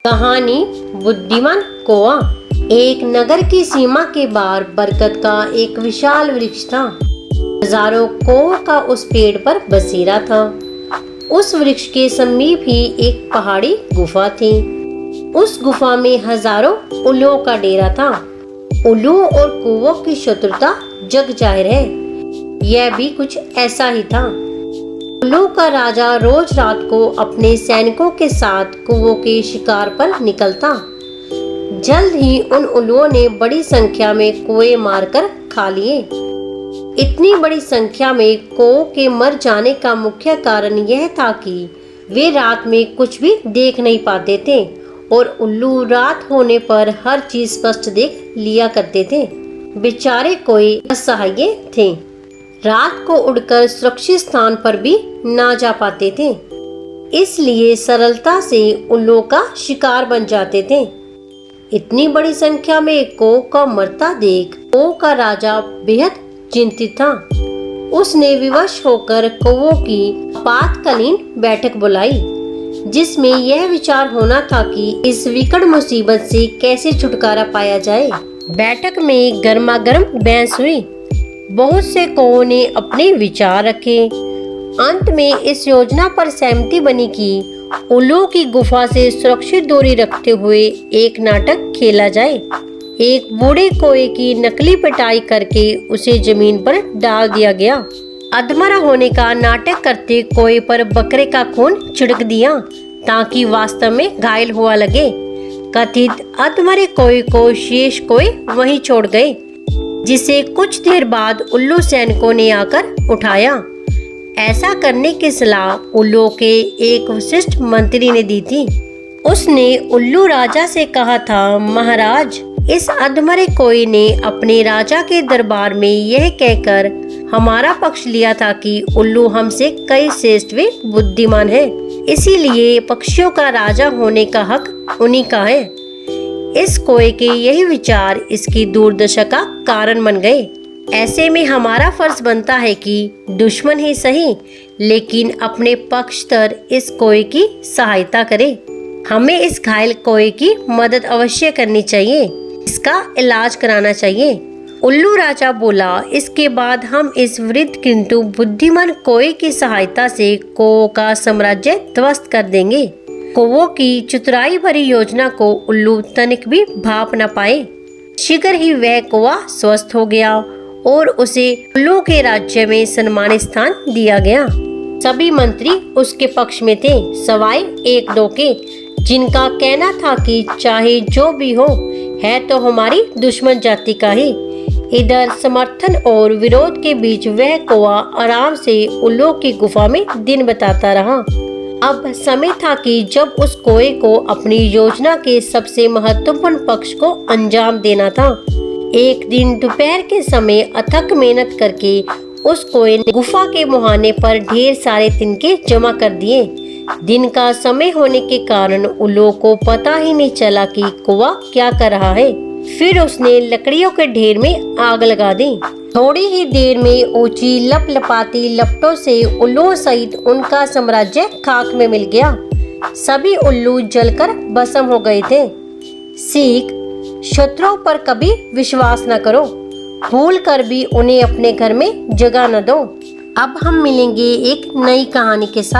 कहानी बुद्धिमान कौवा। एक नगर की सीमा के बाहर बरगद का एक विशाल वृक्ष था। हजारों कौवों का उस पेड़ पर बसेरा था। उस वृक्ष के समीप ही एक पहाड़ी गुफा थी। उस गुफा में हजारों उल्लुओं का डेरा था। उल्लुओं और कौवों की शत्रुता जग जाहिर है। यह भी कुछ ऐसा ही था। उल्लुओं का राजा रोज रात को अपने सैनिकों के साथ कौवों के शिकार पर निकलता। जल्द ही उन उल्लुओं ने बड़ी संख्या में कौवे मारकर खा लिए। इतनी बड़ी संख्या में कौवों के मर जाने का मुख्य कारण यह था कि वे रात में कुछ भी देख नहीं पाते थे और उल्लू रात होने पर हर चीज स्पष्ट देख लिया करते थे। बेचारे कौवे असहाय थे। रात को उड़कर सुरक्षित स्थान पर भी ना जा पाते थे, इसलिए सरलता से उल्लुओं का शिकार बन जाते थे। इतनी बड़ी संख्या में कौवों का मरता देख कौवों का राजा बेहद चिंतित था। उसने विवश होकर कौवों की आपातकालीन बैठक बुलाई, जिसमें यह विचार होना था कि इस विकट मुसीबत से कैसे छुटकारा पाया जाए। बैठक में गर्मागर्म बहस हुई। बहुत से कौवों ने अपने विचार रखे। अंत में इस योजना पर सहमति बनी कि उल्लुओं की गुफा से सुरक्षित दूरी रखते हुए एक नाटक खेला जाए। एक बूढ़े कौवे की नकली पिटाई करके उसे जमीन पर डाल दिया गया। अधमरा होने का नाटक करते कौवे पर बकरे का खून छिड़क दिया ताकि वास्तव में घायल हुआ लगे। कथित अधमरे कौवे को शेष कौवे वहीं छोड़ गए, जिसे कुछ देर बाद उल्लू सैनिकों ने आकर उठाया। ऐसा करने की सलाह उल्लुओं के एक विशिष्ट मंत्री ने दी थी। उसने उल्लू राजा से कहा था, महाराज, इस अधमरे कौवे ने अपने राजा के दरबार में यह कहकर हमारा पक्ष लिया था कि उल्लू हमसे कई श्रेष्ठ व बुद्धिमान है, इसीलिए पक्षियों का राजा होने का हक उन्हीं का है। इस कौवे के यही विचार इसकी दुर्दशा का कारण बन गए। ऐसे में हमारा फर्ज बनता है कि दुश्मन ही सही, लेकिन अपने पक्षधर इस कौवे की सहायता करें। हमें इस घायल कौवे की मदद अवश्य करनी चाहिए, इसका इलाज कराना चाहिए। उल्लू राजा बोला, इसके बाद हम इस वृद्ध किंतु बुद्धिमान कौवे की सहायता से कौवों का साम्राज्य ध्वस्त कर देंगे। कौवों की चतुराई भरी योजना को उल्लू तनिक भी भाप न पाए। शीघ्र ही वह कौवा स्वस्थ हो गया और उसे उल्लू के राज्य में सम्मानित स्थान दिया गया। सभी मंत्री उसके पक्ष में थे, सवाए एक दो के, जिनका कहना था कि चाहे जो भी हो, है तो हमारी दुश्मन जाति का ही। इधर समर्थन और विरोध के बीच वह कौवा आराम से उल्लू की गुफा में दिन बिताता रहा। अब समय था कि जब उस कौवे को अपनी योजना के सबसे महत्वपूर्ण पक्ष को अंजाम देना था। एक दिन दोपहर के समय अथक मेहनत करके उस कौवे ने गुफा के मुहाने पर ढेर सारे तिनके जमा कर दिए। दिन का समय होने के कारण उल्लुओं को पता ही नहीं चला कि कौवा क्या कर रहा है। फिर उसने लकड़ियों के ढेर में आग लगा दी। थोड़ी ही देर में ऊंची लपलपाती लपटों से उल्लुओं सहित उनका साम्राज्य खाक में मिल गया। सभी उल्लू जलकर भस्म हो गए थे। सीख, शत्रुओं पर कभी विश्वास न करो, भूल कर भी उन्हें अपने घर में जगह न दो। अब हम मिलेंगे एक नई कहानी के साथ।